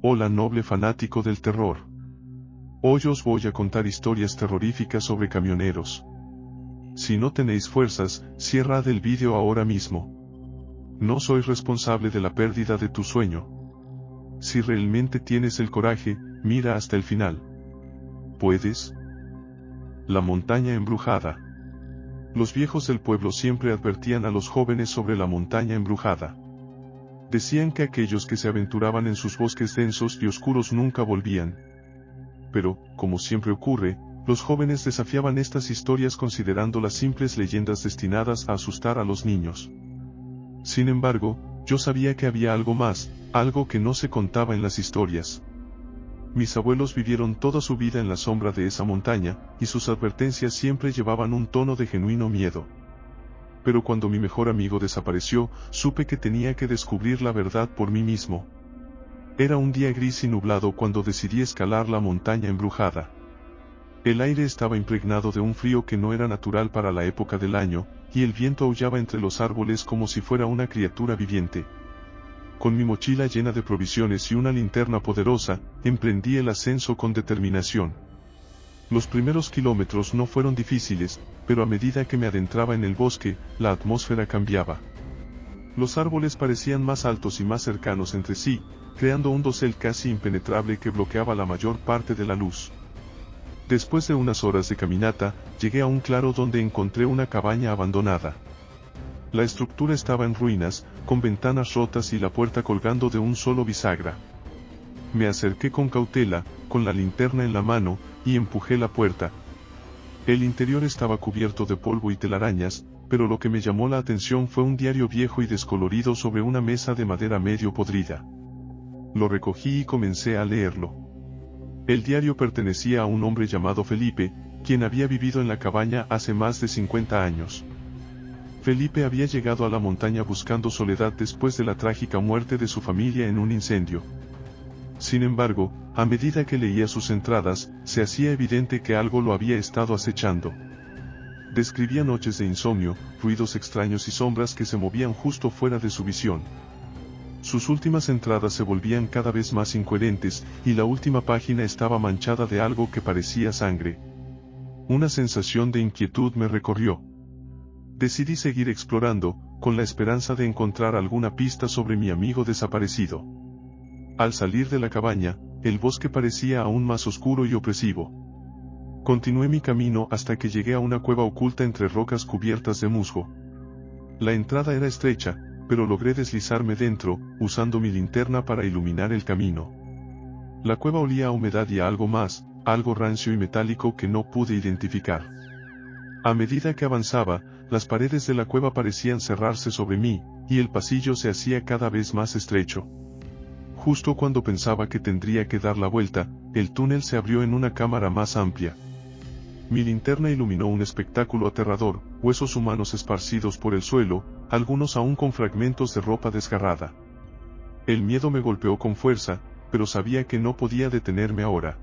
Hola noble fanático del terror. Hoy os voy a contar historias terroríficas sobre camioneros. Si no tenéis fuerzas, cierrad el vídeo ahora mismo. No soy responsable de la pérdida de tu sueño. Si realmente tienes el coraje, mira hasta el final. ¿Puedes? La montaña embrujada. Los viejos del pueblo siempre advertían a los jóvenes sobre la montaña embrujada. Decían que aquellos que se aventuraban en sus bosques densos y oscuros nunca volvían. Pero, como siempre ocurre, los jóvenes desafiaban estas historias considerándolas simples leyendas destinadas a asustar a los niños. Sin embargo, yo sabía que había algo más, algo que no se contaba en las historias. Mis abuelos vivieron toda su vida en la sombra de esa montaña, y sus advertencias siempre llevaban un tono de genuino miedo. Pero cuando mi mejor amigo desapareció, supe que tenía que descubrir la verdad por mí mismo. Era un día gris y nublado cuando decidí escalar la montaña embrujada. El aire estaba impregnado de un frío que no era natural para la época del año, y el viento aullaba entre los árboles como si fuera una criatura viviente. Con mi mochila llena de provisiones y una linterna poderosa, emprendí el ascenso con determinación. Los primeros kilómetros no fueron difíciles, pero a medida que me adentraba en el bosque, la atmósfera cambiaba. Los árboles parecían más altos y más cercanos entre sí, creando un dosel casi impenetrable que bloqueaba la mayor parte de la luz. Después de unas horas de caminata, llegué a un claro donde encontré una cabaña abandonada. La estructura estaba en ruinas, con ventanas rotas y la puerta colgando de un solo bisagra. Me acerqué con cautela, con la linterna en la mano, y empujé la puerta. El interior estaba cubierto de polvo y telarañas, pero lo que me llamó la atención fue un diario viejo y descolorido sobre una mesa de madera medio podrida. Lo recogí y comencé a leerlo. El diario pertenecía a un hombre llamado Felipe, quien había vivido en la cabaña hace más de 50 años. Felipe había llegado a la montaña buscando soledad después de la trágica muerte de su familia en un incendio. Sin embargo, a medida que leía sus entradas, se hacía evidente que algo lo había estado acechando. Describía noches de insomnio, ruidos extraños y sombras que se movían justo fuera de su visión. Sus últimas entradas se volvían cada vez más incoherentes, y la última página estaba manchada de algo que parecía sangre. Una sensación de inquietud me recorrió. Decidí seguir explorando, con la esperanza de encontrar alguna pista sobre mi amigo desaparecido. Al salir de la cabaña, el bosque parecía aún más oscuro y opresivo. Continué mi camino hasta que llegué a una cueva oculta entre rocas cubiertas de musgo. La entrada era estrecha, pero logré deslizarme dentro, usando mi linterna para iluminar el camino. La cueva olía a humedad y a algo más, algo rancio y metálico que no pude identificar. A medida que avanzaba, las paredes de la cueva parecían cerrarse sobre mí, y el pasillo se hacía cada vez más estrecho. Justo cuando pensaba que tendría que dar la vuelta, el túnel se abrió en una cámara más amplia. Mi linterna iluminó un espectáculo aterrador, huesos humanos esparcidos por el suelo, algunos aún con fragmentos de ropa desgarrada. El miedo me golpeó con fuerza, pero sabía que no podía detenerme ahora.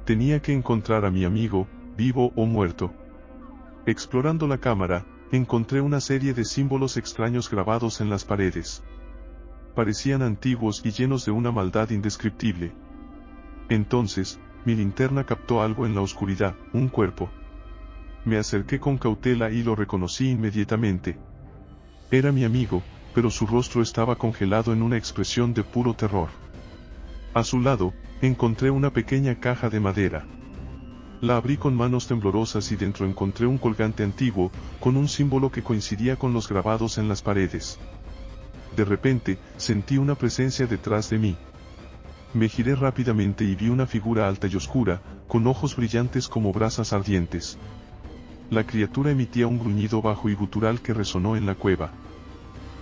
Tenía que encontrar a mi amigo, vivo o muerto. Explorando la cámara, encontré una serie de símbolos extraños grabados en las paredes. Parecían antiguos y llenos de una maldad indescriptible. Entonces, mi linterna captó algo en la oscuridad, un cuerpo. Me acerqué con cautela y lo reconocí inmediatamente. Era mi amigo, pero su rostro estaba congelado en una expresión de puro terror. A su lado, encontré una pequeña caja de madera. La abrí con manos temblorosas y dentro encontré un colgante antiguo, con un símbolo que coincidía con los grabados en las paredes. De repente, sentí una presencia detrás de mí. Me giré rápidamente y vi una figura alta y oscura, con ojos brillantes como brasas ardientes. La criatura emitía un gruñido bajo y gutural que resonó en la cueva.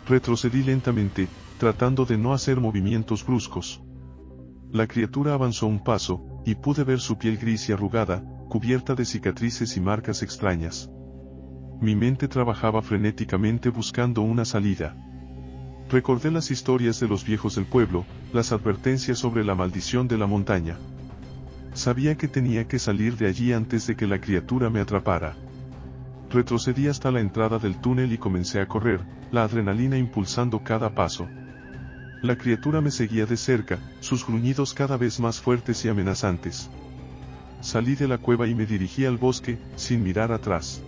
Retrocedí lentamente, tratando de no hacer movimientos bruscos. La criatura avanzó un paso, y pude ver su piel gris y arrugada, cubierta de cicatrices y marcas extrañas. Mi mente trabajaba frenéticamente buscando una salida. Recordé las historias de los viejos del pueblo, las advertencias sobre la maldición de la montaña. Sabía que tenía que salir de allí antes de que la criatura me atrapara. Retrocedí hasta la entrada del túnel y comencé a correr, la adrenalina impulsando cada paso. La criatura me seguía de cerca, sus gruñidos cada vez más fuertes y amenazantes. Salí de la cueva y me dirigí al bosque, sin mirar atrás.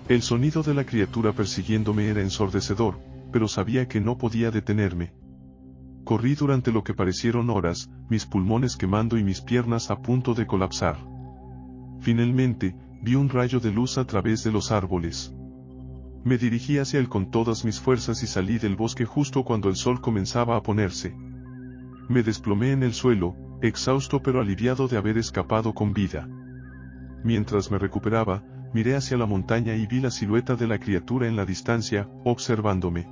El sonido de la criatura persiguiéndome era ensordecedor, pero sabía que no podía detenerme. Corrí durante lo que parecieron horas, mis pulmones quemando y mis piernas a punto de colapsar. Finalmente, vi un rayo de luz a través de los árboles. Me dirigí hacia él con todas mis fuerzas y salí del bosque justo cuando el sol comenzaba a ponerse. Me desplomé en el suelo, exhausto pero aliviado de haber escapado con vida. Mientras me recuperaba, miré hacia la montaña y vi la silueta de la criatura en la distancia, observándome.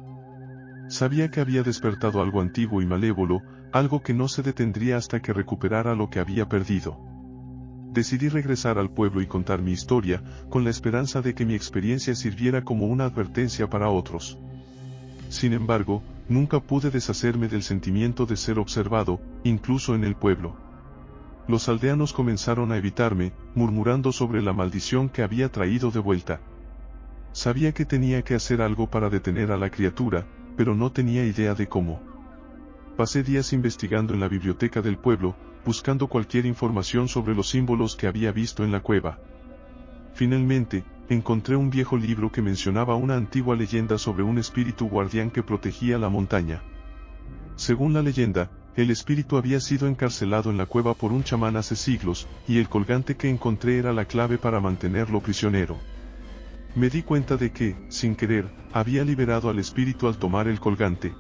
Sabía que había despertado algo antiguo y malévolo, algo que no se detendría hasta que recuperara lo que había perdido. Decidí regresar al pueblo y contar mi historia, con la esperanza de que mi experiencia sirviera como una advertencia para otros. Sin embargo, nunca pude deshacerme del sentimiento de ser observado, incluso en el pueblo. Los aldeanos comenzaron a evitarme, murmurando sobre la maldición que había traído de vuelta. Sabía que tenía que hacer algo para detener a la criatura, pero no tenía idea de cómo. Pasé días investigando en la biblioteca del pueblo, buscando cualquier información sobre los símbolos que había visto en la cueva. Finalmente, encontré un viejo libro que mencionaba una antigua leyenda sobre un espíritu guardián que protegía la montaña. Según la leyenda, el espíritu había sido encarcelado en la cueva por un chamán hace siglos, y el colgante que encontré era la clave para mantenerlo prisionero. Me di cuenta de que, sin querer, había liberado al espíritu al tomar el colgante.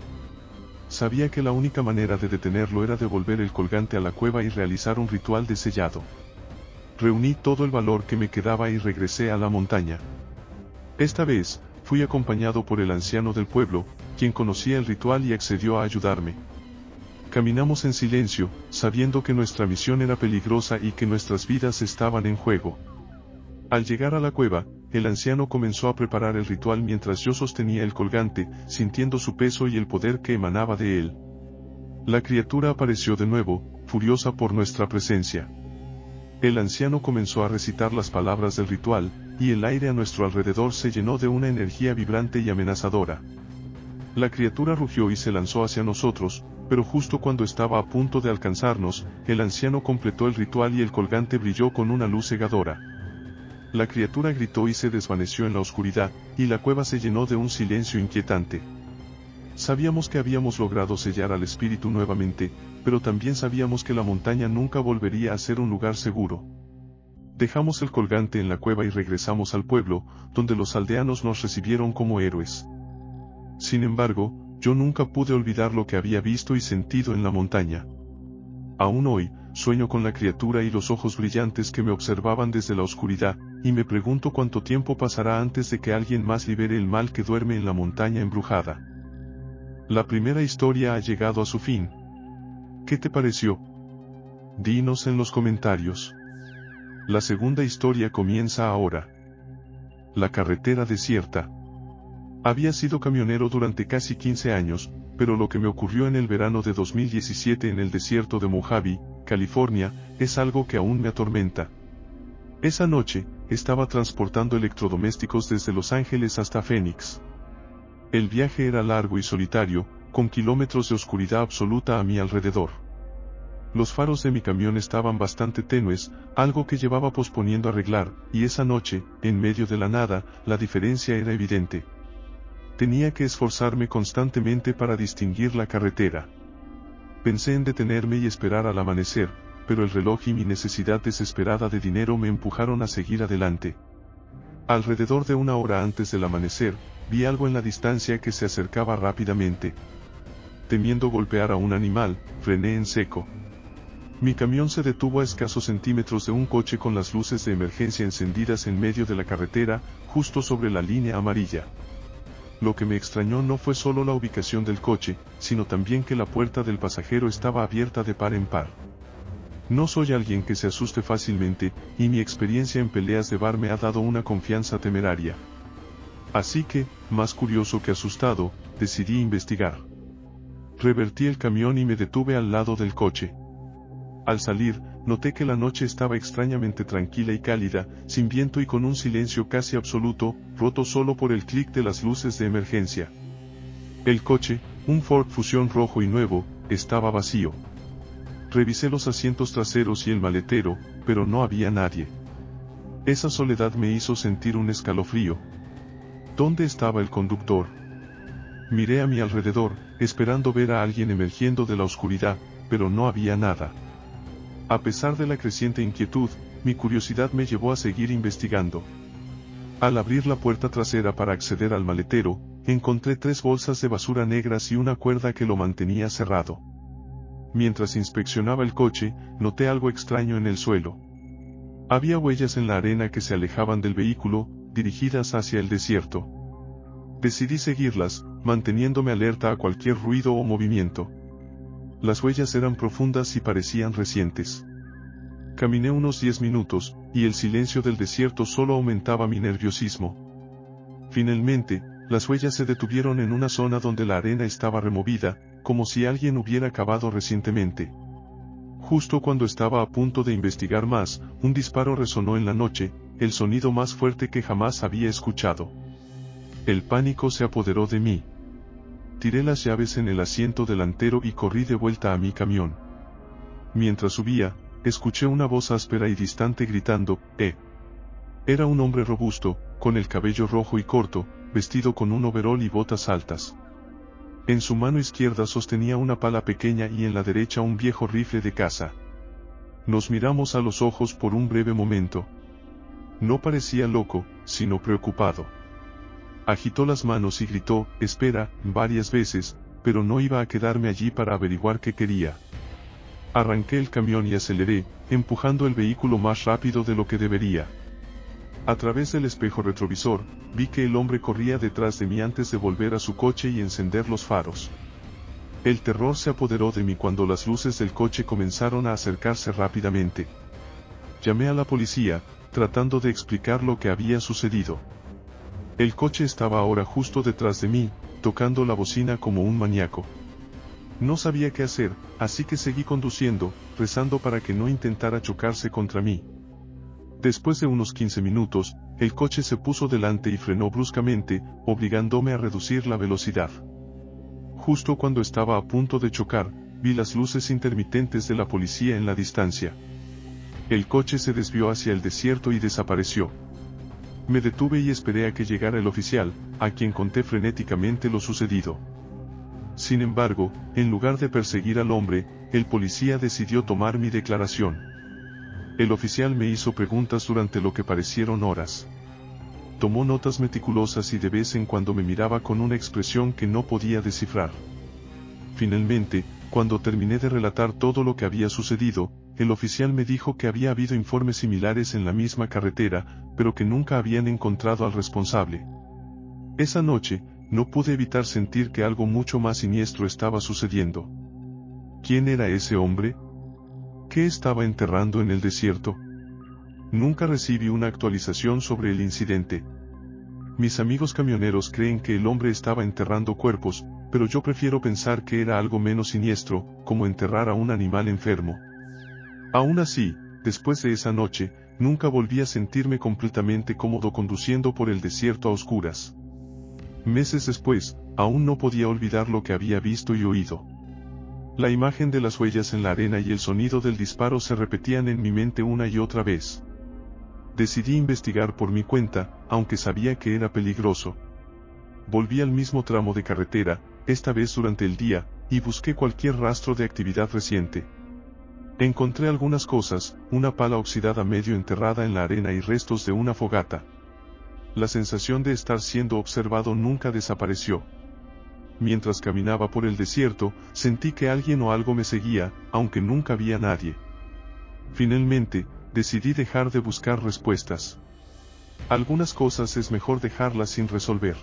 Sabía que la única manera de detenerlo era devolver el colgante a la cueva y realizar un ritual de sellado. Reuní todo el valor que me quedaba y regresé a la montaña. Esta vez, fui acompañado por el anciano del pueblo, quien conocía el ritual y accedió a ayudarme. Caminamos en silencio, sabiendo que nuestra misión era peligrosa y que nuestras vidas estaban en juego. Al llegar a la cueva, el anciano comenzó a preparar el ritual mientras yo sostenía el colgante, sintiendo su peso y el poder que emanaba de él. La criatura apareció de nuevo, furiosa por nuestra presencia. El anciano comenzó a recitar las palabras del ritual, y el aire a nuestro alrededor se llenó de una energía vibrante y amenazadora. La criatura rugió y se lanzó hacia nosotros, pero justo cuando estaba a punto de alcanzarnos, el anciano completó el ritual y el colgante brilló con una luz cegadora. La criatura gritó y se desvaneció en la oscuridad, y la cueva se llenó de un silencio inquietante. Sabíamos que habíamos logrado sellar al espíritu nuevamente, pero también sabíamos que la montaña nunca volvería a ser un lugar seguro. Dejamos el colgante en la cueva y regresamos al pueblo, donde los aldeanos nos recibieron como héroes. Sin embargo, yo nunca pude olvidar lo que había visto y sentido en la montaña. Aún hoy, sueño con la criatura y los ojos brillantes que me observaban desde la oscuridad, y me pregunto cuánto tiempo pasará antes de que alguien más libere el mal que duerme en la montaña embrujada. La primera historia ha llegado a su fin. ¿Qué te pareció? Dinos en los comentarios. La segunda historia comienza ahora. La carretera desierta. Había sido camionero durante casi 15 años, pero lo que me ocurrió en el verano de 2017 en el desierto de Mojave, California, es algo que aún me atormenta. Esa noche, estaba transportando electrodomésticos desde Los Ángeles hasta Phoenix. El viaje era largo y solitario, con kilómetros de oscuridad absoluta a mi alrededor. Los faros de mi camión estaban bastante tenues, algo que llevaba posponiendo arreglar, y esa noche, en medio de la nada, la diferencia era evidente. Tenía que esforzarme constantemente para distinguir la carretera. Pensé en detenerme y esperar al amanecer, pero el reloj y mi necesidad desesperada de dinero me empujaron a seguir adelante. Alrededor de una hora antes del amanecer, vi algo en la distancia que se acercaba rápidamente. Temiendo golpear a un animal, frené en seco. Mi camión se detuvo a escasos centímetros de un coche con las luces de emergencia encendidas en medio de la carretera, justo sobre la línea amarilla. Lo que me extrañó no fue solo la ubicación del coche, sino también que la puerta del pasajero estaba abierta de par en par. No soy alguien que se asuste fácilmente, y mi experiencia en peleas de bar me ha dado una confianza temeraria. Así que, más curioso que asustado, decidí investigar. Revertí el camión y me detuve al lado del coche. Al salir, noté que la noche estaba extrañamente tranquila y cálida, sin viento y con un silencio casi absoluto, roto solo por el clic de las luces de emergencia. El coche, Un Ford Fusion rojo y nuevo, estaba vacío. Revisé los asientos traseros y el maletero, pero no había nadie. Esa soledad me hizo sentir un escalofrío. ¿Dónde estaba el conductor? Miré a mi alrededor, esperando ver a alguien emergiendo de la oscuridad, pero no había nada. A pesar de la creciente inquietud, mi curiosidad me llevó a seguir investigando. Al abrir la puerta trasera para acceder al maletero, encontré 3 bolsas de basura negras y una cuerda que lo mantenía cerrado. Mientras inspeccionaba el coche, noté algo extraño en el suelo. Había huellas en la arena que se alejaban del vehículo, dirigidas hacia el desierto. Decidí seguirlas, manteniéndome alerta a cualquier ruido o movimiento. Las huellas eran profundas y parecían recientes. Caminé unos 10 minutos, y el silencio del desierto solo aumentaba mi nerviosismo. Finalmente, las huellas se detuvieron en una zona donde la arena estaba removida, como si alguien hubiera cavado recientemente. Justo cuando estaba a punto de investigar más, un disparo resonó en la noche, el sonido más fuerte que jamás había escuchado. El pánico se apoderó de mí. Tiré las llaves en el asiento delantero y corrí de vuelta a mi camión. Mientras subía, escuché una voz áspera y distante gritando, ¡eh! Era un hombre robusto, con el cabello rojo y corto, vestido con un overol y botas altas. En su mano izquierda sostenía una pala pequeña y en la derecha un viejo rifle de caza. Nos miramos a los ojos por un breve momento. No parecía loco, sino preocupado. Agitó las manos y gritó, «Espera», varias veces, pero no iba a quedarme allí para averiguar qué quería. Arranqué el camión y aceleré, empujando el vehículo más rápido de lo que debería. A través del espejo retrovisor, vi que el hombre corría detrás de mí antes de volver a su coche y encender los faros. El terror se apoderó de mí cuando las luces del coche comenzaron a acercarse rápidamente. Llamé a la policía, tratando de explicar lo que había sucedido. El coche estaba ahora justo detrás de mí, tocando la bocina como un maníaco. No sabía qué hacer, así que seguí conduciendo, rezando para que no intentara chocarse contra mí. Después de unos 15 minutos, el coche se puso delante y frenó bruscamente, obligándome a reducir la velocidad. Justo cuando estaba a punto de chocar, vi las luces intermitentes de la policía en la distancia. El coche se desvió hacia el desierto y desapareció. Me detuve y esperé a que llegara el oficial, a quien conté frenéticamente lo sucedido. Sin embargo, en lugar de perseguir al hombre, el policía decidió tomar mi declaración. El oficial me hizo preguntas durante lo que parecieron horas. Tomó notas meticulosas y de vez en cuando me miraba con una expresión que no podía descifrar. Finalmente, cuando terminé de relatar todo lo que había sucedido, el oficial me dijo que había habido informes similares en la misma carretera, pero que nunca habían encontrado al responsable. Esa noche, no pude evitar sentir que algo mucho más siniestro estaba sucediendo. ¿Quién era ese hombre? ¿Qué estaba enterrando en el desierto? Nunca recibí una actualización sobre el incidente. Mis amigos camioneros creen que el hombre estaba enterrando cuerpos, pero yo prefiero pensar que era algo menos siniestro, como enterrar a un animal enfermo. Aún así, después de esa noche, nunca volví a sentirme completamente cómodo conduciendo por el desierto a oscuras. Meses después, aún no podía olvidar lo que había visto y oído. La imagen de las huellas en la arena y el sonido del disparo se repetían en mi mente una y otra vez. Decidí investigar por mi cuenta, aunque sabía que era peligroso. Volví al mismo tramo de carretera, esta vez durante el día, y busqué cualquier rastro de actividad reciente. Encontré algunas cosas, una pala oxidada medio enterrada en la arena y restos de una fogata. La sensación de estar siendo observado nunca desapareció. Mientras caminaba por el desierto, sentí que alguien o algo me seguía, aunque nunca había nadie. Finalmente, decidí dejar de buscar respuestas. Algunas cosas es mejor dejarlas sin resolver.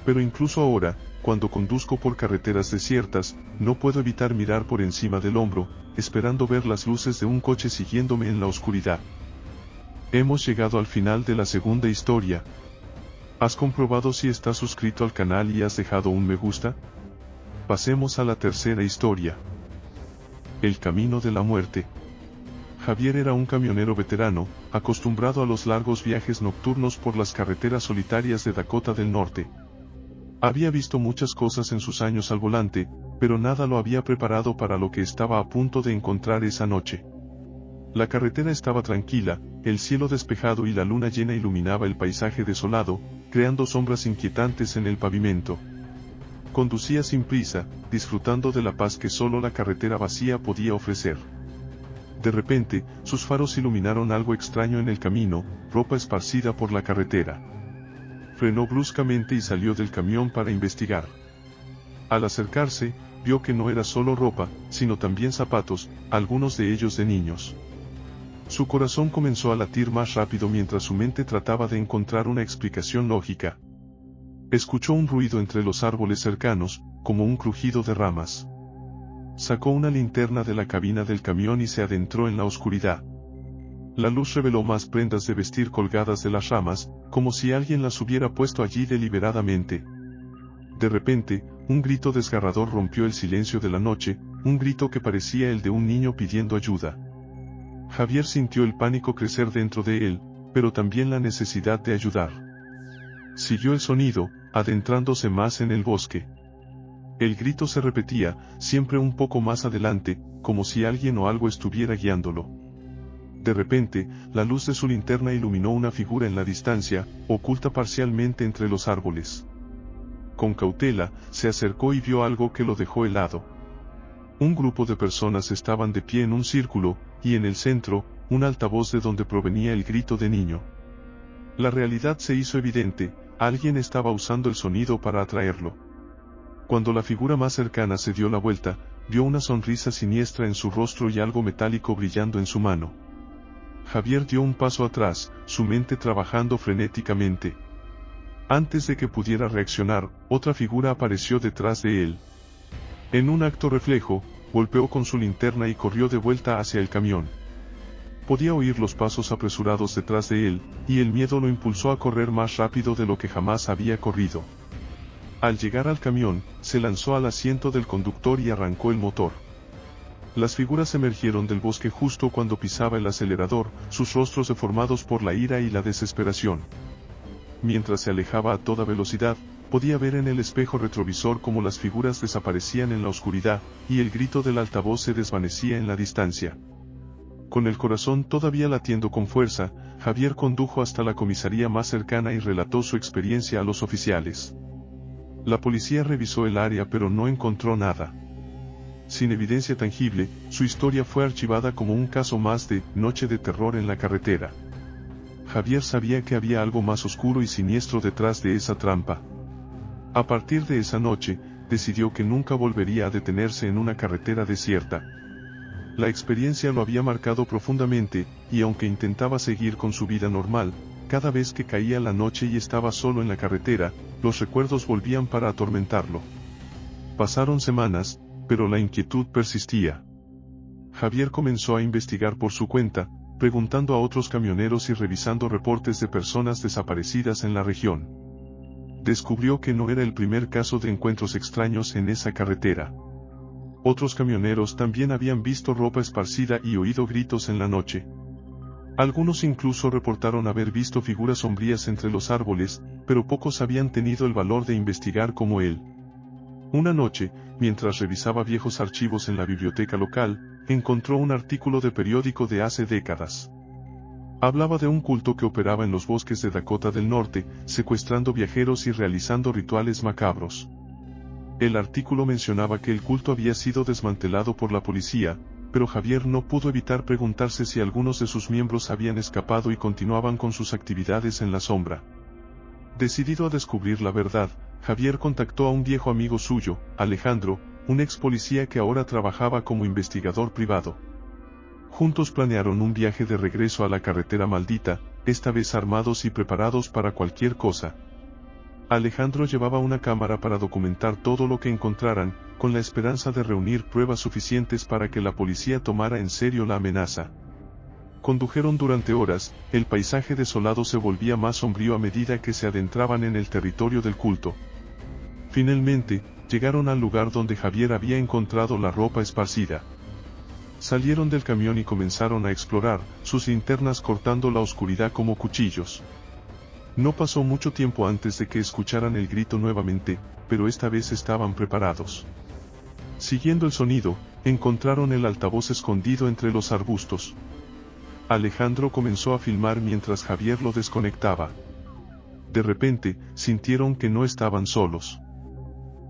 Pero incluso ahora, cuando conduzco por carreteras desiertas, no puedo evitar mirar por encima del hombro, esperando ver las luces de un coche siguiéndome en la oscuridad. Hemos llegado al final de la segunda historia. ¿Has comprobado si estás suscrito al canal y has dejado un me gusta? Pasemos a la tercera historia. El camino de la muerte. Javier era un camionero veterano, acostumbrado a los largos viajes nocturnos por las carreteras solitarias de Dakota del Norte. Había visto muchas cosas en sus años al volante, pero nada lo había preparado para lo que estaba a punto de encontrar esa noche. La carretera estaba tranquila, el cielo despejado y la luna llena iluminaba el paisaje desolado, creando sombras inquietantes en el pavimento. Conducía sin prisa, disfrutando de la paz que solo la carretera vacía podía ofrecer. De repente, sus faros iluminaron algo extraño en el camino, ropa esparcida por la carretera. Frenó bruscamente y salió del camión para investigar. Al acercarse, vio que no era solo ropa, sino también zapatos, algunos de ellos de niños. Su corazón comenzó a latir más rápido mientras su mente trataba de encontrar una explicación lógica. Escuchó un ruido entre los árboles cercanos, como un crujido de ramas. Sacó una linterna de la cabina del camión y se adentró en la oscuridad. La luz reveló más prendas de vestir colgadas de las ramas, como si alguien las hubiera puesto allí deliberadamente. De repente, un grito desgarrador rompió el silencio de la noche, un grito que parecía el de un niño pidiendo ayuda. Javier sintió el pánico crecer dentro de él, pero también la necesidad de ayudar. Siguió el sonido, adentrándose más en el bosque. El grito se repetía, siempre un poco más adelante, como si alguien o algo estuviera guiándolo. De repente, la luz de su linterna iluminó una figura en la distancia, oculta parcialmente entre los árboles. Con cautela, se acercó y vio algo que lo dejó helado. Un grupo de personas estaban de pie en un círculo, y en el centro, un altavoz de donde provenía el grito de niño. La realidad se hizo evidente, alguien estaba usando el sonido para atraerlo. Cuando la figura más cercana se dio la vuelta, vio una sonrisa siniestra en su rostro y algo metálico brillando en su mano. Javier dio un paso atrás, su mente trabajando frenéticamente. Antes de que pudiera reaccionar, otra figura apareció detrás de él. En un acto reflejo, golpeó con su linterna y corrió de vuelta hacia el camión. Podía oír los pasos apresurados detrás de él, y el miedo lo impulsó a correr más rápido de lo que jamás había corrido. Al llegar al camión, se lanzó al asiento del conductor y arrancó el motor. Las figuras emergieron del bosque justo cuando pisaba el acelerador, sus rostros deformados por la ira y la desesperación. Mientras se alejaba a toda velocidad, podía ver en el espejo retrovisor cómo las figuras desaparecían en la oscuridad, y el grito del altavoz se desvanecía en la distancia. Con el corazón todavía latiendo con fuerza, Javier condujo hasta la comisaría más cercana y relató su experiencia a los oficiales. La policía revisó el área pero no encontró nada. Sin evidencia tangible, su historia fue archivada como un caso más de noche de terror en la carretera. Javier sabía que había algo más oscuro y siniestro detrás de esa trampa. A partir de esa noche, decidió que nunca volvería a detenerse en una carretera desierta. La experiencia lo había marcado profundamente, y aunque intentaba seguir con su vida normal, cada vez que caía la noche y estaba solo en la carretera, los recuerdos volvían para atormentarlo. Pasaron semanas, pero la inquietud persistía. Javier comenzó a investigar por su cuenta, preguntando a otros camioneros y revisando reportes de personas desaparecidas en la región. Descubrió que no era el primer caso de encuentros extraños en esa carretera. Otros camioneros también habían visto ropa esparcida y oído gritos en la noche. Algunos incluso reportaron haber visto figuras sombrías entre los árboles, pero pocos habían tenido el valor de investigar como él. Una noche, mientras revisaba viejos archivos en la biblioteca local, encontró un artículo de periódico de hace décadas. Hablaba de un culto que operaba en los bosques de Dakota del Norte, secuestrando viajeros y realizando rituales macabros. El artículo mencionaba que el culto había sido desmantelado por la policía, pero Javier no pudo evitar preguntarse si algunos de sus miembros habían escapado y continuaban con sus actividades en la sombra. Decidido a descubrir la verdad, Javier contactó a un viejo amigo suyo, Alejandro, un ex policía que ahora trabajaba como investigador privado. Juntos planearon un viaje de regreso a la carretera maldita, esta vez armados y preparados para cualquier cosa. Alejandro llevaba una cámara para documentar todo lo que encontraran, con la esperanza de reunir pruebas suficientes para que la policía tomara en serio la amenaza. Condujeron durante horas, el paisaje desolado se volvía más sombrío a medida que se adentraban en el territorio del culto. Finalmente, llegaron al lugar donde Javier había encontrado la ropa esparcida. Salieron del camión y comenzaron a explorar, sus linternas cortando la oscuridad como cuchillos. No pasó mucho tiempo antes de que escucharan el grito nuevamente, pero esta vez estaban preparados. Siguiendo el sonido, encontraron el altavoz escondido entre los arbustos. Alejandro comenzó a filmar mientras Javier lo desconectaba. De repente, sintieron que no estaban solos.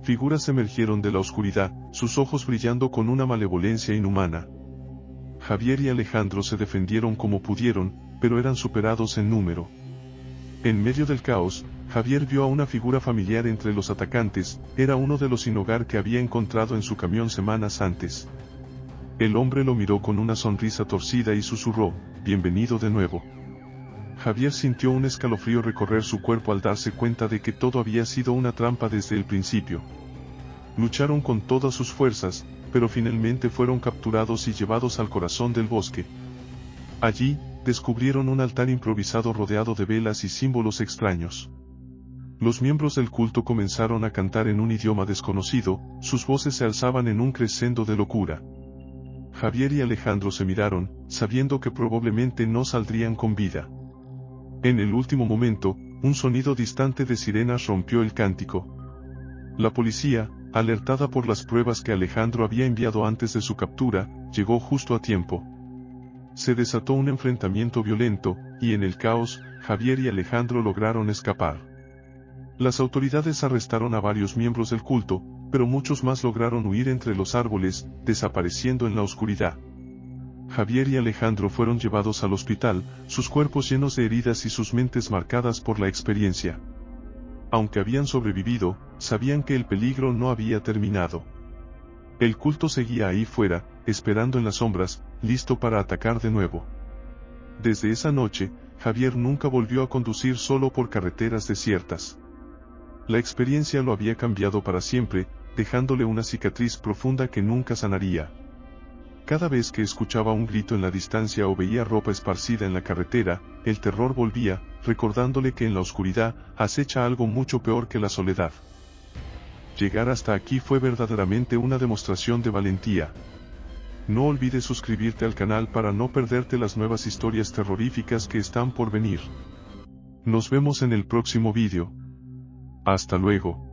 Figuras emergieron de la oscuridad, sus ojos brillando con una malevolencia inhumana. Javier y Alejandro se defendieron como pudieron, pero eran superados en número. En medio del caos, Javier vio a una figura familiar entre los atacantes, era uno de los sin hogar que había encontrado en su camión semanas antes. El hombre lo miró con una sonrisa torcida y susurró, «Bienvenido de nuevo». Javier sintió un escalofrío recorrer su cuerpo al darse cuenta de que todo había sido una trampa desde el principio. Lucharon con todas sus fuerzas, pero finalmente fueron capturados y llevados al corazón del bosque. Allí, descubrieron un altar improvisado rodeado de velas y símbolos extraños. Los miembros del culto comenzaron a cantar en un idioma desconocido, sus voces se alzaban en un crescendo de locura. Javier y Alejandro se miraron, sabiendo que probablemente no saldrían con vida. En el último momento, un sonido distante de sirenas rompió el cántico. La policía, alertada por las pruebas que Alejandro había enviado antes de su captura, llegó justo a tiempo. Se desató un enfrentamiento violento, y en el caos, Javier y Alejandro lograron escapar. Las autoridades arrestaron a varios miembros del culto, pero muchos más lograron huir entre los árboles, desapareciendo en la oscuridad. Javier y Alejandro fueron llevados al hospital, sus cuerpos llenos de heridas y sus mentes marcadas por la experiencia. Aunque habían sobrevivido, sabían que el peligro no había terminado. El culto seguía ahí fuera, esperando en las sombras, listo para atacar de nuevo. Desde esa noche, Javier nunca volvió a conducir solo por carreteras desiertas. La experiencia lo había cambiado para siempre, dejándole una cicatriz profunda que nunca sanaría. Cada vez que escuchaba un grito en la distancia o veía ropa esparcida en la carretera, el terror volvía, recordándole que en la oscuridad acecha algo mucho peor que la soledad. Llegar hasta aquí fue verdaderamente una demostración de valentía. No olvides suscribirte al canal para no perderte las nuevas historias terroríficas que están por venir. Nos vemos en el próximo vídeo. Hasta luego.